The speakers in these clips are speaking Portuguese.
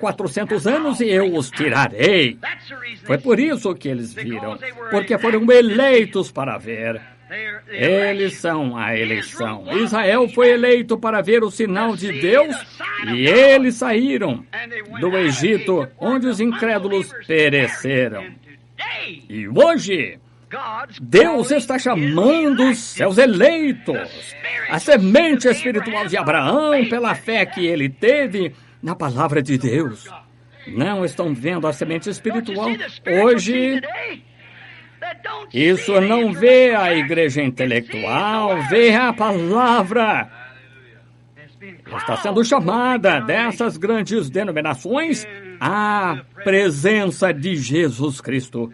400 anos e eu os tirarei. Foi por isso que eles viram, porque foram eleitos para ver. Eles são a eleição. Israel foi eleito para ver o sinal de Deus e eles saíram do Egito, onde os incrédulos pereceram. E hoje, Deus está chamando os seus eleitos, a semente espiritual de Abraão, pela fé que ele teve na palavra de Deus. Não estão vendo a semente espiritual hoje? Isso não vê a igreja intelectual, vê a palavra. Está sendo chamada dessas grandes denominações à presença de Jesus Cristo.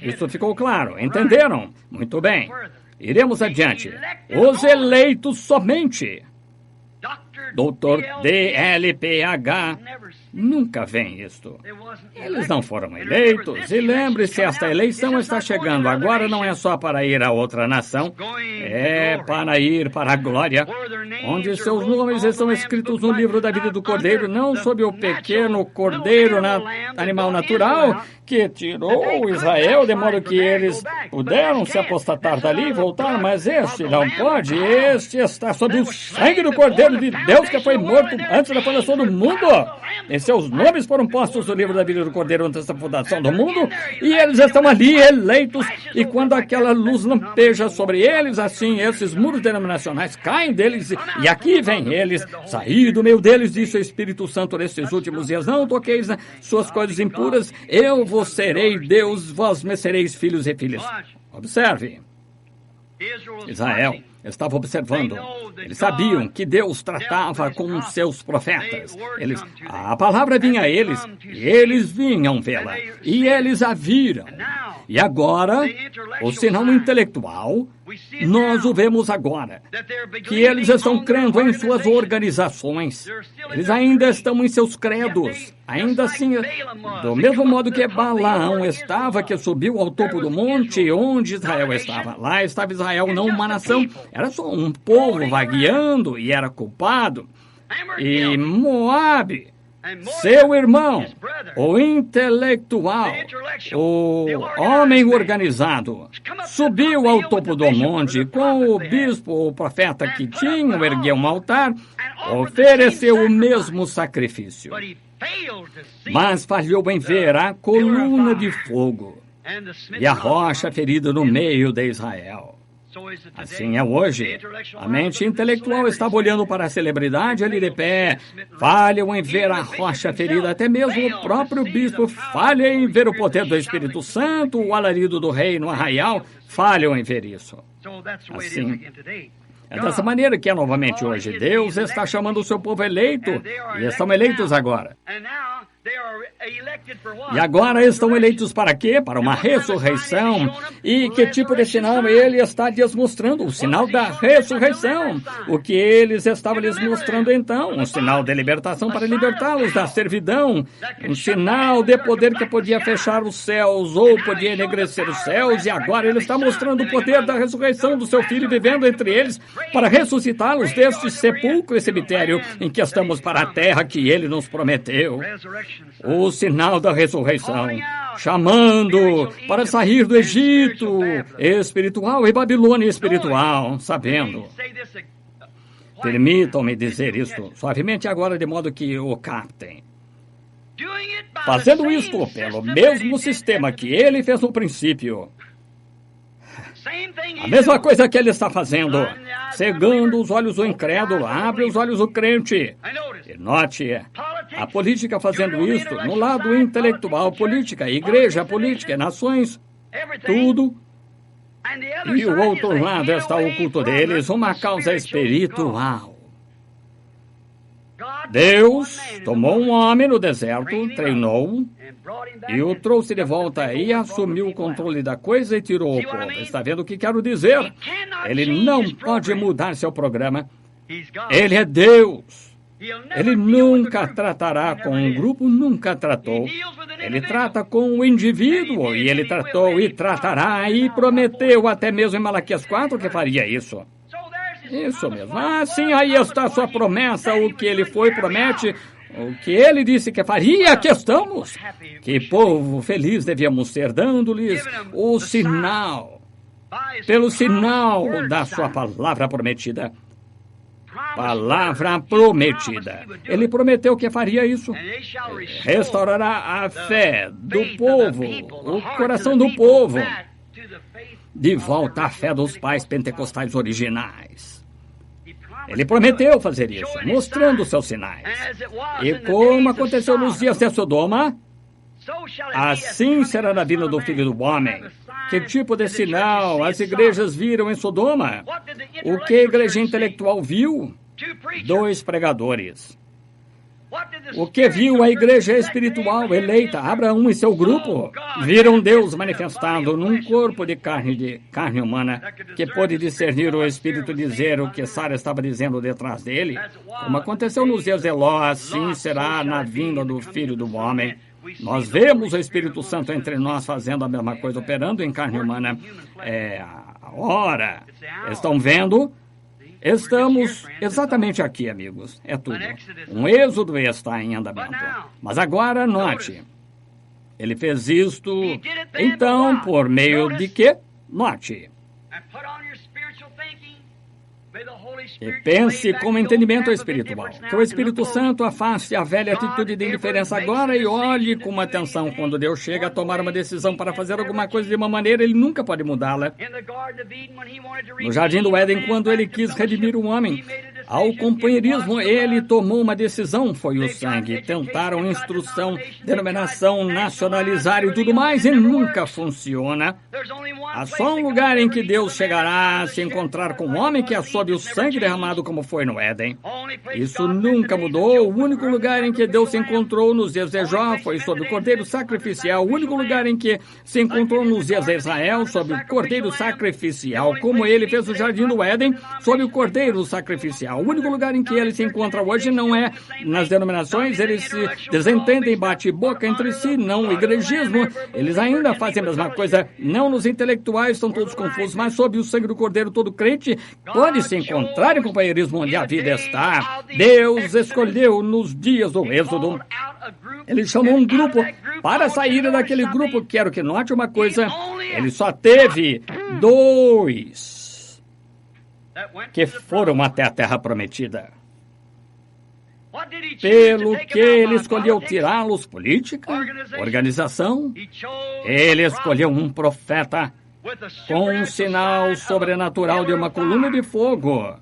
Isso ficou claro, entenderam? Muito bem. Iremos adiante. Os eleitos somente. Dr. DLPH nunca vem isto. Eles não foram eleitos. E lembre-se, esta eleição está chegando. Agora não é só para ir a outra nação. É para ir para a glória, onde seus nomes estão escritos no livro da vida do Cordeiro, não sob o pequeno cordeiro animal natural, que tirou Israel, de modo que eles puderam se apostatar dali e voltar, mas este não pode. Este está sob o sangue do Cordeiro de Deus, que foi morto antes da fundação do mundo. E seus nomes foram postos no livro da vida do Cordeiro antes da fundação do mundo, e eles estão ali eleitos, e quando aquela luz lampeja sobre eles, assim, esses muros denominacionais caem deles, e aqui vem eles, sair do meio deles, disse o Espírito Santo nestes últimos dias, não toqueis nas suas coisas impuras, eu vos serei Deus, vós me sereis filhos e filhas. Observe, Israel estava observando. Eles sabiam que Deus tratava com seus profetas. A palavra vinha a eles, e eles vinham vê-la. E eles a viram. E agora, o sinal intelectual, nós o vemos agora. Que eles estão crendo em suas organizações. Eles ainda estão em seus credos. Ainda assim, do mesmo modo que Balaão estava, que subiu ao topo do monte onde Israel estava. Lá estava Israel, não uma nação. Era só um povo vagueando e era culpado. E Moabe, seu irmão, o intelectual, o homem organizado, subiu ao topo do monte com o bispo, o profeta que tinham, ergueu um altar, ofereceu o mesmo sacrifício. Mas falhou em ver a coluna de fogo e a rocha ferida no meio de Israel. Assim é hoje. A mente intelectual estava olhando para a celebridade ali de pé. Falham em ver a rocha ferida. Até mesmo o próprio bispo falha em ver o poder do Espírito Santo, o alarido do rei no arraial. Falham em ver isso. Assim, é dessa maneira que é novamente hoje. Deus está chamando o seu povo eleito. E estão eleitos agora. E agora estão eleitos para quê? Para uma ressurreição. E que tipo de sinal ele está lhes mostrando? O sinal da ressurreição. O que eles estavam lhes mostrando então? Um sinal de libertação para libertá-los da servidão. Um sinal de poder que podia fechar os céus ou podia enegrecer os céus. E agora ele está mostrando o poder da ressurreição do seu filho vivendo entre eles para ressuscitá-los deste sepulcro e cemitério em que estamos para a terra que ele nos prometeu. O sinal da ressurreição, chamando para sair do Egito espiritual e Babilônia espiritual, sabendo. Permitam-me dizer isto suavemente agora, de modo que o captem. Fazendo isto pelo mesmo sistema que ele fez no princípio. A mesma coisa que ele está fazendo, cegando os olhos do incrédulo, abre os olhos do crente. E note, a política fazendo isto, no lado intelectual, política, igreja, política, nações, tudo. E o outro lado está o culto deles, uma causa espiritual. Deus tomou um homem no deserto, treinou-o, e o trouxe de volta e assumiu o controle da coisa e tirou o povo. Está vendo o que quero dizer? Ele não pode mudar seu programa. Ele é Deus. Ele nunca tratará com um grupo, nunca tratou. Ele trata com o indivíduo, e ele tratou e tratará, e prometeu até mesmo em Malaquias 4 que faria isso. Isso mesmo. Ah, sim, aí está a sua promessa, o que ele promete, o que ele disse que faria, aqui estamos. Que povo feliz devíamos ser, dando-lhes o sinal, pelo sinal da sua palavra prometida. Palavra prometida. Ele prometeu que faria isso. Restaurará a fé do povo, o coração do povo, de volta à fé dos pais pentecostais originais. Ele prometeu fazer isso, mostrando seus sinais. E como aconteceu nos dias de Sodoma, assim será na vinda do Filho do Homem. Que tipo de sinal as igrejas viram em Sodoma? O que a igreja intelectual viu? 2 pregadores. O que viu a igreja espiritual eleita, Abraão e seu grupo? Viram Deus manifestado num corpo de carne humana, que pôde discernir o Espírito dizer o que Sara estava dizendo detrás dele. Como aconteceu nos dias de Ló, assim será na vinda do Filho do Homem. Nós vemos o Espírito Santo entre nós fazendo a mesma coisa, operando em carne humana. É a hora. Estão vendo? Estamos exatamente aqui, amigos. É tudo. Um êxodo está em andamento. Mas agora, note. Ele fez isto, então, por meio de quê? Note. E pense com entendimento espiritual. Que o Espírito Santo afaste a velha atitude de indiferença agora e olhe com atenção quando Deus chega a tomar uma decisão para fazer alguma coisa de uma maneira, ele nunca pode mudá-la. No Jardim do Éden, quando ele quis redimir o homem, ao companheirismo, ele tomou uma decisão, foi o sangue. Tentaram instrução, denominação, nacionalizar e tudo mais, e nunca funciona. Há só um lugar em que Deus chegará a se encontrar com o homem que é sob o sangue derramado como foi no Éden. Isso nunca mudou. O único lugar em que Deus se encontrou nos dias de Jó foi sob o cordeiro sacrificial. O único lugar em que se encontrou nos dias de Israel sob o cordeiro sacrificial. Como ele fez o Jardim do Éden sob o cordeiro sacrificial. O único lugar em que ele se encontra hoje não é nas denominações. Eles se desentendem, bate boca entre si, não o igrejismo. Eles ainda fazem a mesma coisa. Não nos intelectuais, estão todos confusos, mas sob o sangue do cordeiro todo crente pode se encontrar em companheirismo onde a vida está. Deus escolheu nos dias do Êxodo. Ele chamou um grupo para sair daquele grupo. Quero que note uma coisa. Ele só teve 2 que foram até a terra prometida. Pelo que ele escolheu tirá-los? Política? Organização? Ele escolheu um profeta com um sinal sobrenatural de uma coluna de fogo,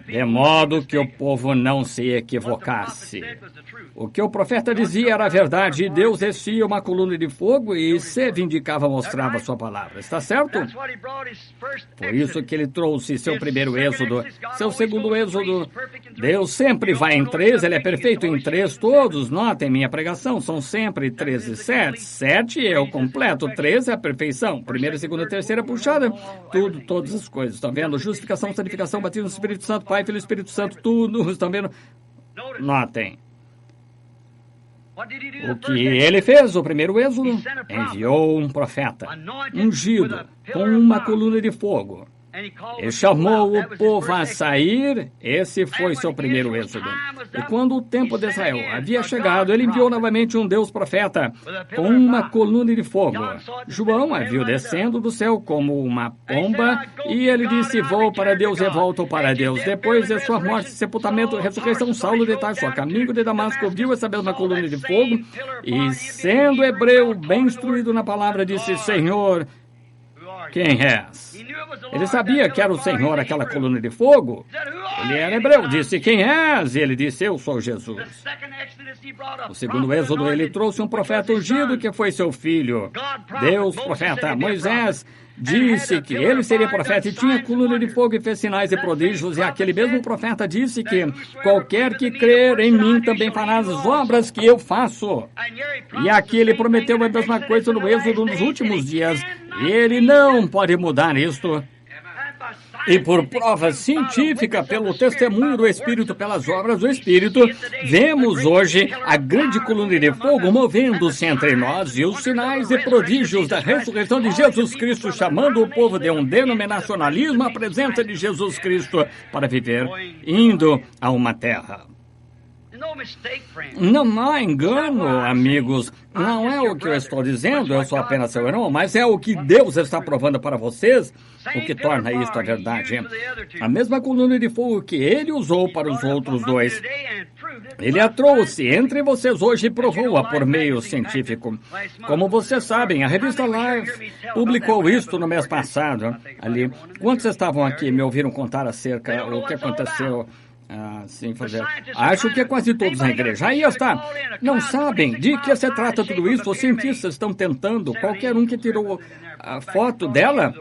de modo que o povo não se equivocasse. O que o profeta dizia era a verdade, e Deus descia uma coluna de fogo e se vindicava, mostrava sua palavra. Está certo? Por isso que ele trouxe seu primeiro êxodo, seu segundo êxodo. Deus sempre vai em 3, ele é perfeito em 3, todos. Notem minha pregação, são sempre 13 e 7. 7 é o completo, 13 é a perfeição. Primeira, segunda e terceira puxada, tudo, todas as coisas. Estão vendo? Justificação, santificação, batismo no Espírito Santo, Pai, Filho e Espírito Santo, tudo. Estão vendo? Notem. O que ele fez, o primeiro êxodo, enviou um profeta, ungido, com uma coluna de fogo. Ele chamou o povo a sair, esse foi seu primeiro êxodo. E quando o tempo de Israel havia chegado, ele enviou novamente um Deus profeta com uma coluna de fogo. João a viu descendo do céu como uma pomba, e ele disse, vou para Deus e volto para Deus. Depois de sua morte, sepultamento, ressurreição, Saulo de Tarso, a caminho de Damasco, viu essa mesma coluna de fogo, e sendo hebreu, bem instruído na palavra, disse, Senhor, quem és? Ele sabia que era o Senhor, aquela coluna de fogo. Ele era hebreu, disse, quem és? E ele disse, eu sou Jesus. O segundo êxodo, ele trouxe um profeta ungido que foi seu filho. Deus, profeta Moisés, disse que ele seria profeta e tinha coluna de fogo e fez sinais e prodígios. E aquele mesmo profeta disse que qualquer que crer em mim também fará as obras que eu faço. E aqui ele prometeu a mesma coisa no êxodo nos últimos dias. E ele não pode mudar isto. E por prova científica, pelo testemunho do Espírito, pelas obras do Espírito, vemos hoje a grande coluna de fogo movendo-se entre nós e os sinais e prodígios da ressurreição de Jesus Cristo, chamando o povo de um denominacionalismo à presença de Jesus Cristo para viver, indo a uma terra. Não há engano, amigos. Não é o que eu estou dizendo, eu sou apenas seu irmão, mas é o que Deus está provando para vocês, o que torna isto a verdade. A mesma coluna de fogo que ele usou para os outros dois, ele a trouxe entre vocês hoje e provou-a por meio científico. Como vocês sabem, a revista Life publicou isto no mês passado. Ali, quantos estavam aqui e me ouviram contar acerca do que aconteceu? Assim fazer. Acho que é quase todos na igreja. Aí está. Não sabem de que se trata tudo isso. Os cientistas estão tentando. Qualquer um que tirou a foto dela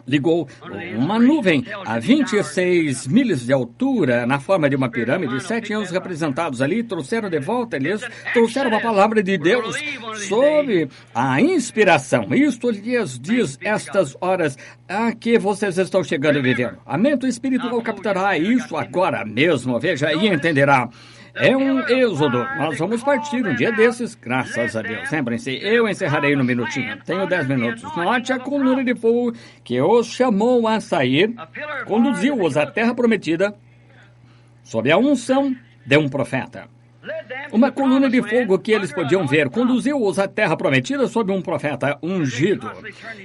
ligou uma nuvem a 26 milhas de altura na forma de uma pirâmide, 7 anjos representados ali, trouxeram de volta, eles trouxeram a palavra de Deus sob a inspiração. Isto lhes diz estas horas a que vocês estão chegando e vivendo. A mente espiritual captará isso agora mesmo, veja, e entenderá. É um êxodo. Nós vamos partir um dia desses, graças a Deus. Lembrem-se, eu encerrarei no minutinho. Tenho 10 minutos. Note a coluna de fogo que os chamou a sair, conduziu-os à terra prometida, sob a unção de um profeta. Uma coluna de fogo que eles podiam ver conduziu-os à terra prometida sob um profeta ungido.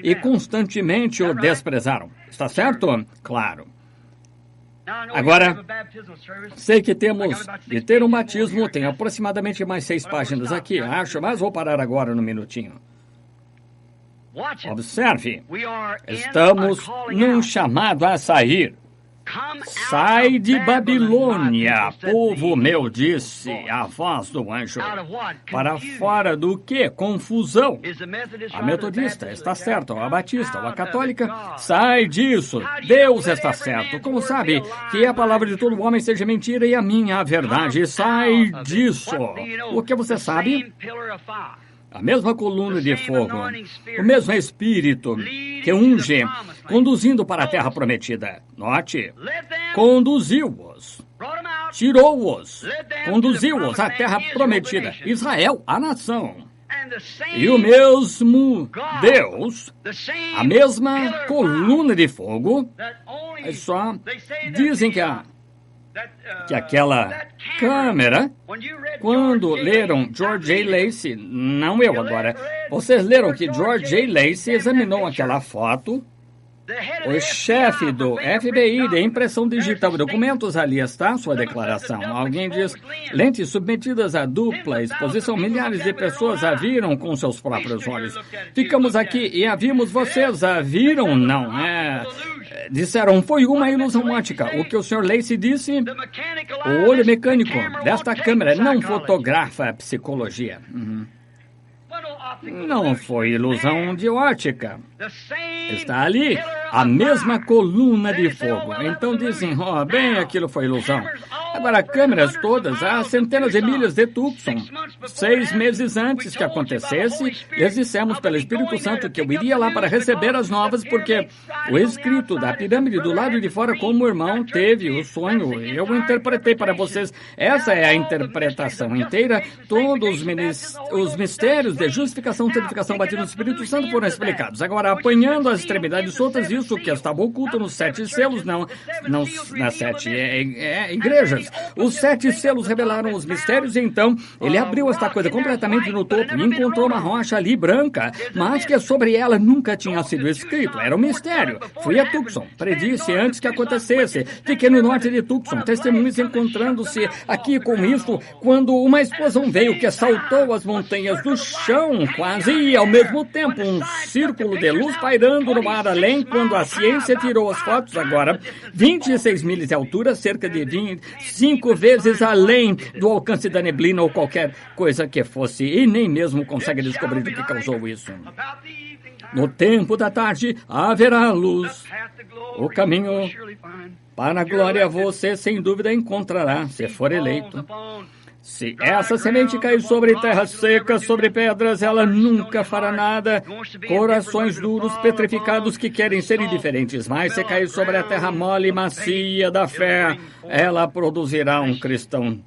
E constantemente o desprezaram. Está certo? Claro. Agora, sei que temos de ter um batismo, tem aproximadamente mais 6 páginas aqui, acho, mas vou parar agora no minutinho. Observe, estamos num chamado a sair. Sai de Babilônia, povo meu, disse a voz do anjo. Para fora do que? Confusão. A metodista está certa, ou a batista, ou a católica, sai disso. Deus está certo. Como sabe que a palavra de todo homem seja mentira e a minha a verdade? Sai disso. O que você sabe? A mesma coluna de fogo, o mesmo Espírito que unge, conduzindo para a terra prometida. Note, conduziu-os, tirou-os, conduziu-os à terra prometida. Israel, a nação. E o mesmo Deus, a mesma coluna de fogo, só dizem que aquela câmera, quando leram George A. Lacey, não eu agora, vocês leram que George A. Lacey examinou aquela foto, o chefe do FBI de impressão digital e documentos, ali está sua declaração. Alguém diz, lentes submetidas a dupla exposição, milhares de pessoas a viram com seus próprios olhos. Ficamos aqui e a vimos, vocês a viram? Não, disseram, foi uma ilusão ótica. O que o Sr. Lacey disse, o olho mecânico desta câmera não fotografa a psicologia. Não foi ilusão de ótica. Está ali a mesma coluna de fogo. Então dizem, bem, aquilo foi ilusão. Agora, câmeras todas a centenas de milhas de Tucson. 6 meses antes que acontecesse, lhes dissemos pelo Espírito Santo que eu iria lá para receber as novas, porque o escrito da pirâmide do lado de fora, como o irmão teve o sonho, eu interpretei para vocês. Essa é a interpretação inteira. Todos os mistérios de justificação, santificação, batismo do Espírito Santo foram explicados. Agora, apanhando as extremidades soltas, isso que estava oculto nos 7 selos, não nas 7 igrejas. Os 7 selos revelaram os mistérios e então ele abriu esta coisa completamente no topo e encontrou uma rocha ali branca, mas que sobre ela nunca tinha sido escrito. Era um mistério. Fui a Tucson, predisse antes que acontecesse. Fiquei no norte de Tucson, testemunhas encontrando-se aqui com isso, quando uma explosão veio que saltou as montanhas do chão quase e ao mesmo tempo um círculo de luz pairando no mar além, quando a ciência tirou as fotos agora, 26 milhas de altura, cerca de 25 vezes além do alcance da neblina ou qualquer coisa que fosse, e nem mesmo consegue descobrir o que causou isso. No tempo da tarde haverá luz. O caminho para a glória você sem dúvida encontrará, se for eleito. Se essa semente cair sobre terra seca, sobre pedras, ela nunca fará nada. Corações duros, petrificados, que querem ser indiferentes. Mas se cair sobre a terra mole e macia da fé, ela produzirá um cristão,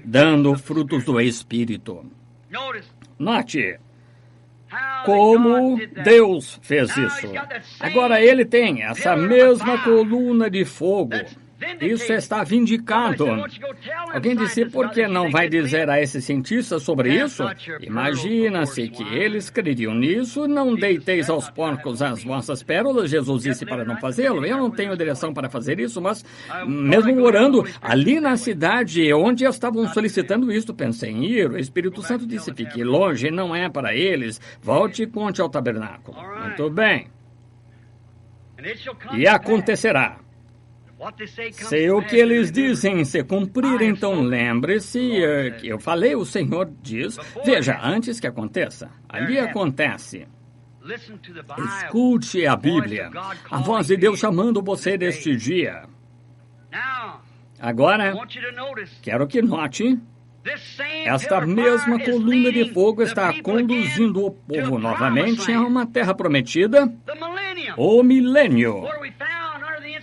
dando frutos do Espírito. Note como Deus fez isso. Agora ele tem essa mesma coluna de fogo. Isso está vindicado. Alguém disse, por que não vai dizer a esses cientistas sobre isso? Imagina-se que eles creriam nisso. Não deiteis aos porcos as vossas pérolas. Jesus disse para não fazê-lo. Eu não tenho direção para fazer isso, mas mesmo orando, ali na cidade onde estavam solicitando isso, pensei em ir. O Espírito Santo disse, fique longe, não é para eles. Volte e conte ao tabernáculo. Muito bem. E acontecerá. Se o que eles dizem se cumprir, então lembre-se que eu falei, o Senhor diz, veja, antes que aconteça, ali acontece. Escute a Bíblia, a voz de Deus chamando você deste dia. Agora, quero que note, esta mesma coluna de fogo está conduzindo o povo novamente a uma terra prometida, o milênio,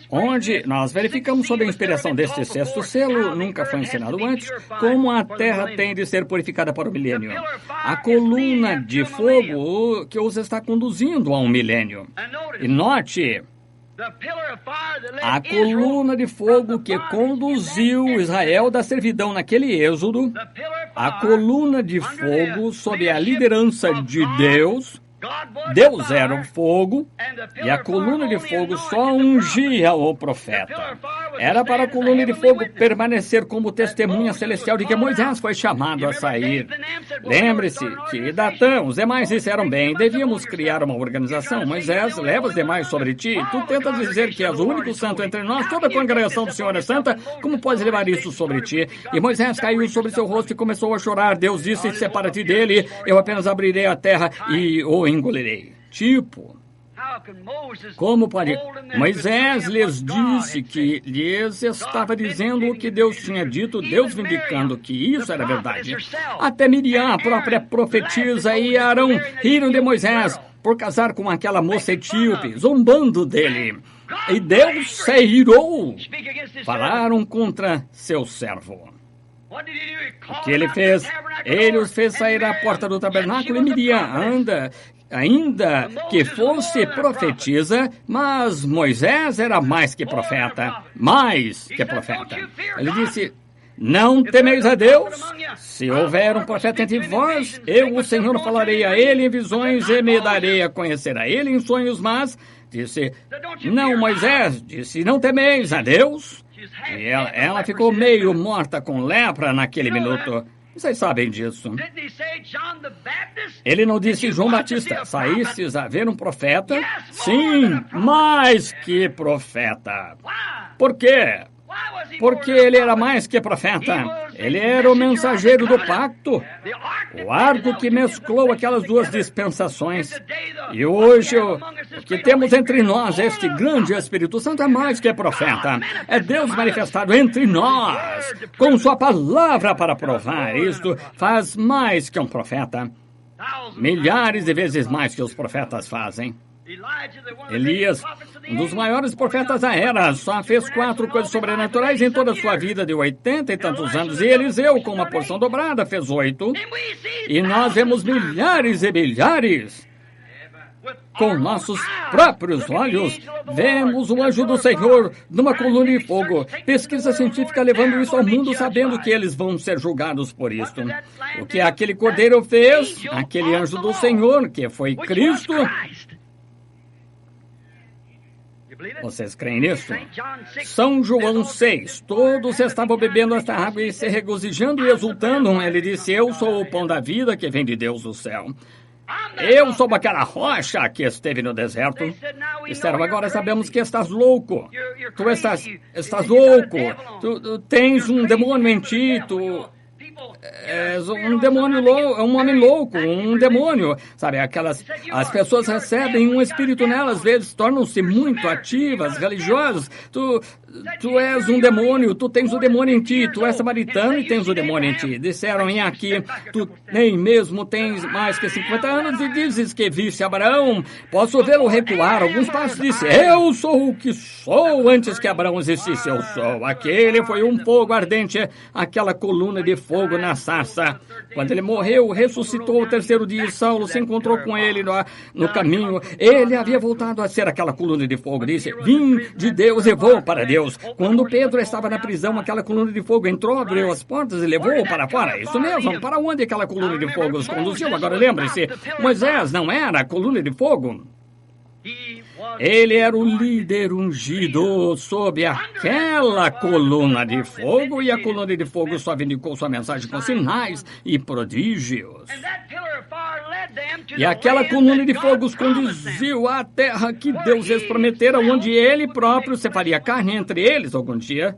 onde nós verificamos sob a inspiração deste sexto selo, nunca foi ensinado antes, como a terra tem de ser purificada para o milênio. A coluna de fogo que os está conduzindo a um milênio. E note, a coluna de fogo que conduziu Israel da servidão naquele êxodo, a coluna de fogo sob a liderança de Deus. Deus era o fogo e a coluna de fogo só ungia o profeta. Era para a coluna de fogo permanecer como testemunha celestial de que Moisés foi chamado a sair. Lembre-se que Datã, os demais disseram bem, devíamos criar uma organização. Moisés, leva os demais sobre ti. Tu tentas dizer que és o único santo entre nós, toda a congregação do Senhor é santa, como podes levar isso sobre ti? E Moisés caiu sobre seu rosto e começou a chorar. Deus disse, separa-te dele, eu apenas abrirei a terra e o engolirei. Tipo, como pode? Moisés lhes disse que lhes estava dizendo o que Deus tinha dito, Deus vindicando que isso era verdade. Até Miriam, a própria profetisa, e Arão riram de Moisés por casar com aquela moça etíope, zombando dele. E Deus se irou. Falaram contra seu servo. O que ele fez? Ele os fez sair à porta do tabernáculo e Miriam ainda que fosse profetisa, mas Moisés era mais que profeta. Mais que profeta. Ele disse, não temeis a Deus? Se houver um profeta entre vós, eu, o Senhor, falarei a ele em visões e me darei a conhecer a ele em sonhos, mas disse, não, Moisés, disse, não temeis a Deus? E ela ficou meio morta com lepra naquele minuto. Vocês sabem disso. Ele não disse, João Batista, saístes a ver um profeta? Sim, mais que profeta. Por quê? Porque ele era mais que profeta. Ele era o mensageiro do pacto. O arco que mesclou aquelas duas dispensações. E hoje, o que temos entre nós, este grande Espírito Santo, é mais que profeta. É Deus manifestado entre nós, com sua palavra para provar. Isto faz mais que um profeta. Milhares de vezes mais que os profetas fazem. Elias, um dos maiores profetas da era, só fez 4 coisas sobrenaturais em toda a sua vida de 80 e tantos anos. E Eliseu, com uma porção dobrada, fez 8. E nós vemos milhares e milhares. Com nossos próprios olhos, vemos o anjo do Senhor numa coluna de fogo. Pesquisa científica levando isso ao mundo, sabendo que eles vão ser julgados por isto. O que aquele cordeiro fez, aquele anjo do Senhor, que foi Cristo. Vocês creem nisso? São João 6. Todos estavam bebendo esta água e se regozijando e exultando. Ele disse, eu sou o pão da vida que vem de Deus do céu. Eu sou aquela rocha que esteve no deserto. Disseram, agora sabemos que estás louco. Tu estás louco. Tu tens um demônio em ti. és um demônio louco, um homem louco, um demônio. Sabe, as pessoas recebem um espírito nelas, às vezes tornam-se muito ativas, religiosas. Tu és um demônio, tu tens o demônio em ti, tu és samaritano e tens o demônio em ti. Disseram em aqui, tu nem mesmo tens mais que 50 anos e dizes que viste Abraão. Posso vê-lo recuar alguns passos, disse, eu sou o que sou, antes que Abraão existisse, eu sou. Aquele foi um fogo ardente, aquela coluna de fogo na sarça. Quando ele morreu, ressuscitou o terceiro dia, Saulo se encontrou com ele no caminho. Ele havia voltado a ser aquela coluna de fogo, disse, vim de Deus e vou para Deus. Quando Pedro estava na prisão, aquela coluna de fogo entrou, abriu as portas e levou-o para fora. Isso mesmo, para onde aquela coluna de fogo os conduziu? Agora lembre-se, Moisés não era a coluna de fogo. Ele era o líder ungido sob aquela coluna de fogo, e a coluna de fogo só vindicou sua mensagem com sinais e prodígios. E aquela coluna de fogo os conduziu à terra que Deus lhes prometera, onde ele próprio se faria carne entre eles algum dia.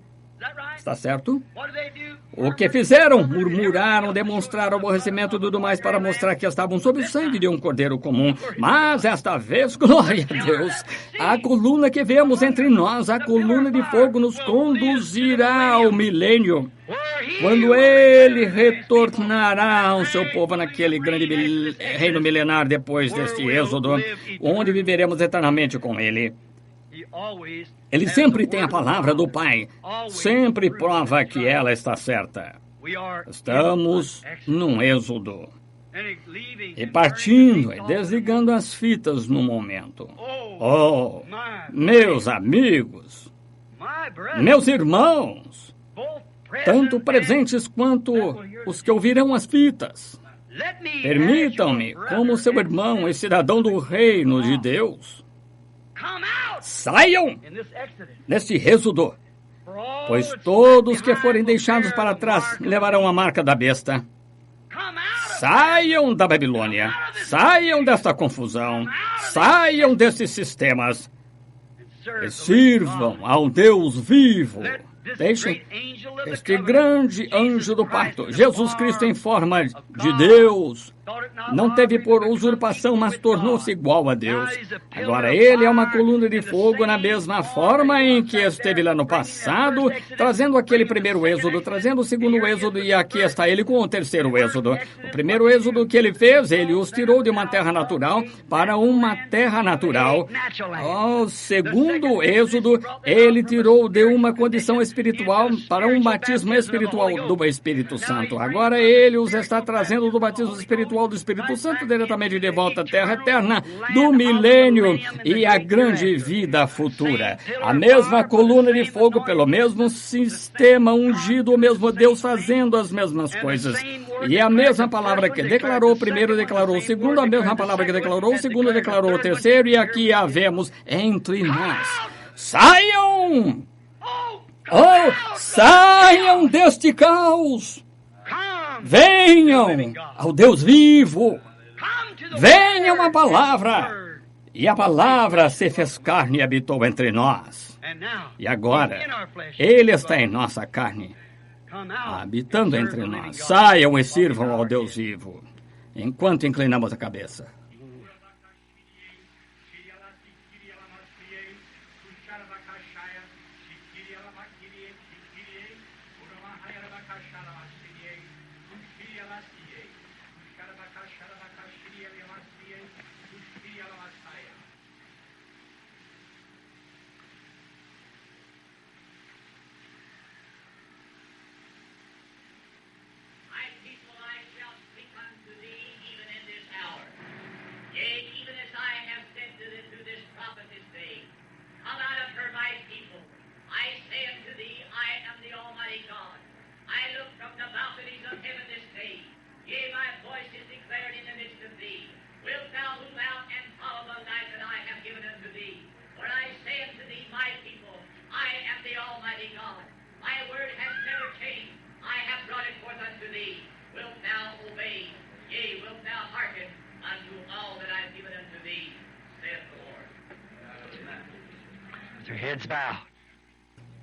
Está certo? O que fizeram? Murmuraram, demonstraram aborrecimento e tudo mais para mostrar que estavam sob o sangue de um cordeiro comum. Mas esta vez, glória a Deus, a coluna que vemos entre nós, a coluna de fogo, nos conduzirá ao milênio, quando ele retornará ao seu povo naquele grande reino milenar depois deste êxodo, onde viveremos eternamente com ele. Ele sempre tem a palavra do Pai, sempre prova que ela está certa. Estamos num êxodo, e partindo e desligando as fitas no momento. Oh, meus amigos, meus irmãos, tanto presentes quanto os que ouvirão as fitas, permitam-me, como seu irmão e cidadão do reino de Deus, saiam neste êxodo, pois todos que forem deixados para trás levarão a marca da besta. Saiam da Babilônia, saiam desta confusão, saiam desses sistemas e sirvam ao Deus vivo. Deixem este grande anjo do pacto, Jesus Cristo em forma de Deus, não teve por usurpação, mas tornou-se igual a Deus. Agora ele é uma coluna de fogo na mesma forma em que esteve lá no passado, trazendo aquele primeiro êxodo, trazendo o segundo êxodo, e aqui está ele com o terceiro êxodo. O primeiro êxodo que ele fez, ele os tirou de uma terra natural para uma terra natural. O segundo êxodo, ele tirou de uma condição espiritual para um batismo espiritual do Espírito Santo. Agora ele os está trazendo do batismo espiritual do Espírito Santo diretamente de volta à terra eterna do milênio e a grande vida futura. A mesma coluna de fogo, pelo mesmo sistema ungido, o mesmo Deus fazendo as mesmas coisas. E a mesma palavra que declarou o primeiro, declarou o segundo, a mesma palavra que declarou o segundo, declarou o terceiro, e aqui a vemos entre nós. Saiam! Oh, saiam deste caos! Venham ao Deus vivo, venham à palavra, e a palavra se fez carne e habitou entre nós. E agora, ele está em nossa carne, habitando entre nós. Saiam e sirvam ao Deus vivo, enquanto inclinamos a cabeça.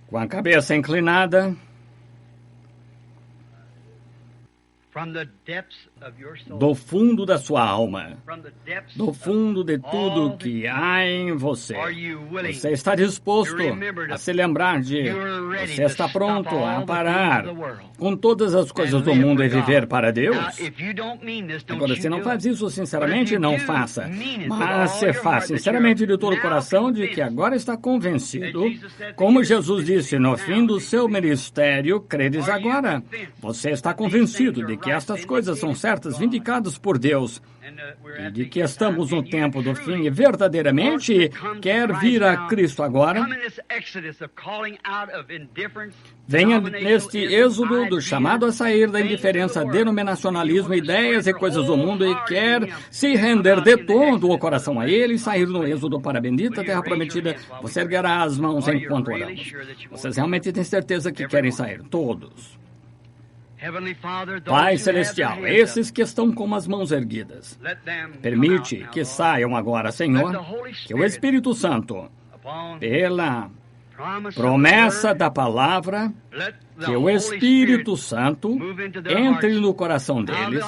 Com a cabeça inclinada, do fundo da sua alma, do fundo de tudo que há em você. Você está disposto a se lembrar de... Você está pronto a parar com todas as coisas do mundo e viver para Deus? Agora, se não faz isso sinceramente, não faça. Mas se faz sinceramente de todo o coração de que agora está convencido, como Jesus disse no fim do seu ministério, credes agora. Você está convencido de que estas coisas são certas, vindicadas por Deus, e de que estamos no tempo do fim e verdadeiramente quer vir a Cristo agora, venha neste êxodo do chamado a sair da indiferença, denominacionalismo, ideias e coisas do mundo e quer se render de todo o coração a Ele e sair no êxodo para a bendita terra prometida. Você erguerá as mãos enquanto oramos. Vocês realmente têm certeza que querem sair? Todos. Pai Celestial, esses que estão com as mãos erguidas, permite que saiam agora, Senhor, que o Espírito Santo, pela promessa da palavra, que o Espírito Santo entre no coração deles.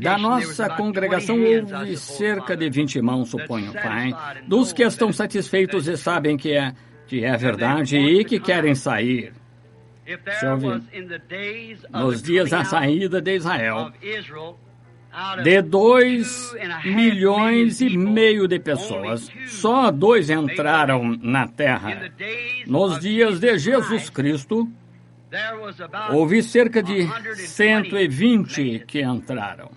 Da nossa congregação houve cerca de 20 irmãos, suponho, Pai, dos que estão satisfeitos e sabem que é verdade e que querem sair. Nos dias da saída de Israel, de 2,5 milhões de pessoas, só 2 entraram na terra. Nos dias de Jesus Cristo, houve cerca de 120 que entraram.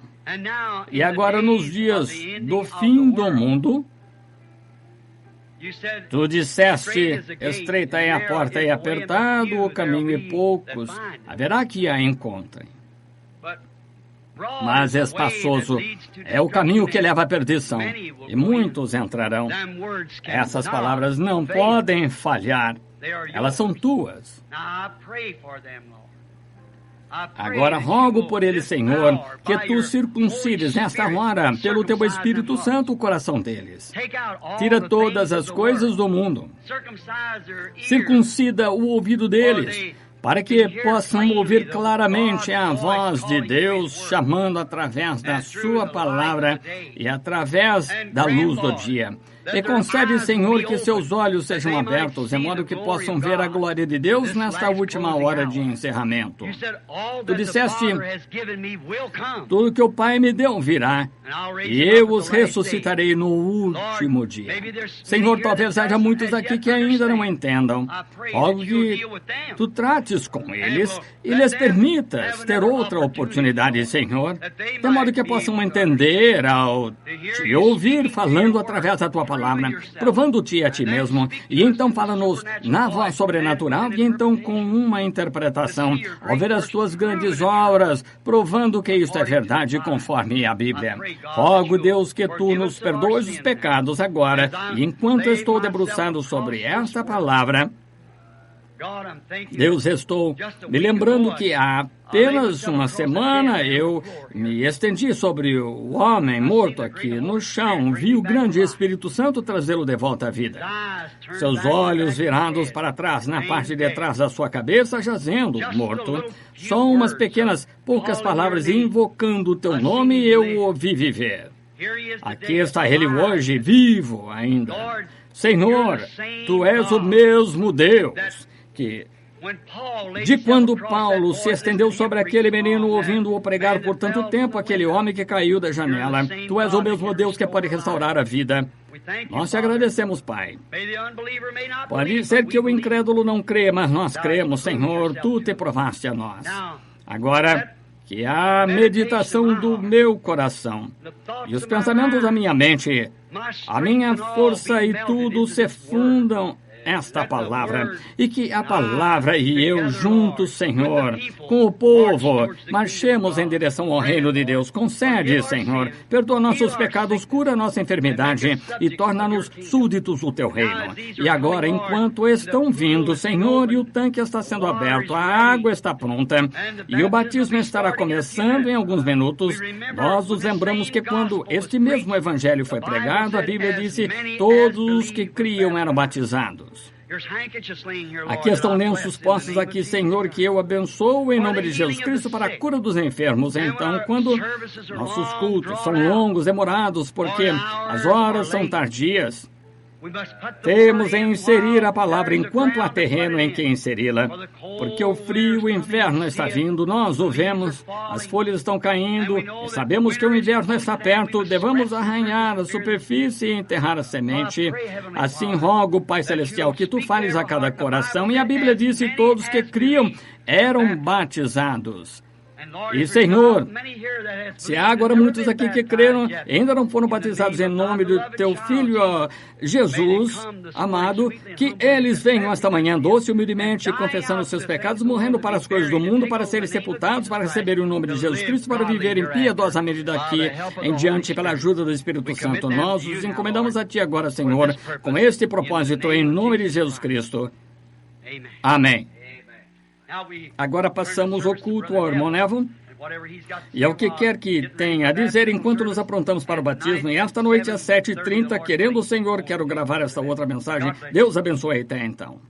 E agora, nos dias do fim do mundo, tu disseste, estreita é a porta e apertado o caminho e poucos haverá que a encontrem. Mas espaçoso é o caminho que leva à perdição, e muitos entrarão. Essas palavras não podem falhar, elas são tuas. Agora rogo por eles, Senhor, que tu circuncides nesta hora, pelo teu Espírito Santo, o coração deles. Tira todas as coisas do mundo. Circuncida o ouvido deles, para que possam ouvir claramente a voz de Deus chamando através da sua palavra e através da luz do dia. E concede, Senhor, que seus olhos sejam abertos, de modo que possam ver a glória de Deus nesta última hora de encerramento. Tu disseste, tudo que o Pai me deu virá, e eu os ressuscitarei no último dia. Senhor, talvez haja muitos aqui que ainda não entendam. Rogo que tu trates com eles e lhes permitas ter outra oportunidade, Senhor, de modo que possam entender ao te ouvir falando através da tua palavra, provando-te a ti mesmo, e então fala-nos na voz sobrenatural, e então com uma interpretação, ao ver as tuas grandes obras, provando que isto é verdade conforme a Bíblia. Rogo, Deus, que tu nos perdoes os pecados agora, e enquanto estou debruçado sobre esta palavra, Deus, estou me lembrando que há apenas uma semana eu me estendi sobre o homem morto aqui no chão, vi o grande Espírito Santo trazê-lo de volta à vida. Seus olhos virados para trás, na parte de trás da sua cabeça, jazendo morto. Só umas pequenas, poucas palavras invocando o teu nome e eu o ouvi viver. Aqui está ele hoje, vivo ainda. Senhor, tu és o mesmo Deus que, de quando Paulo se estendeu sobre aquele menino, ouvindo-o pregar por tanto tempo, aquele homem que caiu da janela, tu és o mesmo Deus que pode restaurar a vida. Nós te agradecemos, Pai. Pode ser que o incrédulo não crê, mas nós cremos, Senhor, tu te provaste a nós. Agora, que a meditação do meu coração e os pensamentos da minha mente, a minha força e tudo se fundam esta palavra, e que a palavra e eu juntos, Senhor, com o povo, marchemos em direção ao reino de Deus. Concede, Senhor, perdoa nossos pecados, cura nossa enfermidade e torna-nos súditos do teu reino. E agora, enquanto estão vindo, Senhor, e o tanque está sendo aberto, a água está pronta e o batismo estará começando em alguns minutos, nós nos lembramos que quando este mesmo evangelho foi pregado, a Bíblia disse, todos os que criam eram batizados. Aqui estão lenços postos aqui, Senhor, que eu abençoo em nome de Jesus Cristo para a cura dos enfermos. Então, quando nossos cultos são longos, demorados, porque as horas são tardias, temos em inserir a palavra enquanto há terreno em que inseri-la, porque o frio, o inverno está vindo, nós o vemos, as folhas estão caindo, e sabemos que o inverno está perto, devamos arranhar a superfície e enterrar a semente. Assim rogo, Pai Celestial, que tu fales a cada coração, e a Bíblia diz que todos que criam eram batizados. E, Senhor, se há agora muitos aqui que creram e ainda não foram batizados em nome do Teu Filho, Jesus, amado, que eles venham esta manhã doce e humildemente, confessando os seus pecados, morrendo para as coisas do mundo, para serem sepultados, para receberem o nome de Jesus Cristo, para viverem piedosamente daqui em diante pela ajuda do Espírito Santo. Nós os encomendamos a Ti agora, Senhor, com este propósito, em nome de Jesus Cristo. Amém. Agora passamos o culto ao irmão Neville, e ao que quer que tenha a dizer enquanto nos aprontamos para o batismo. E esta noite às 7h30, querendo o Senhor, quero gravar esta outra mensagem. Deus abençoe até então.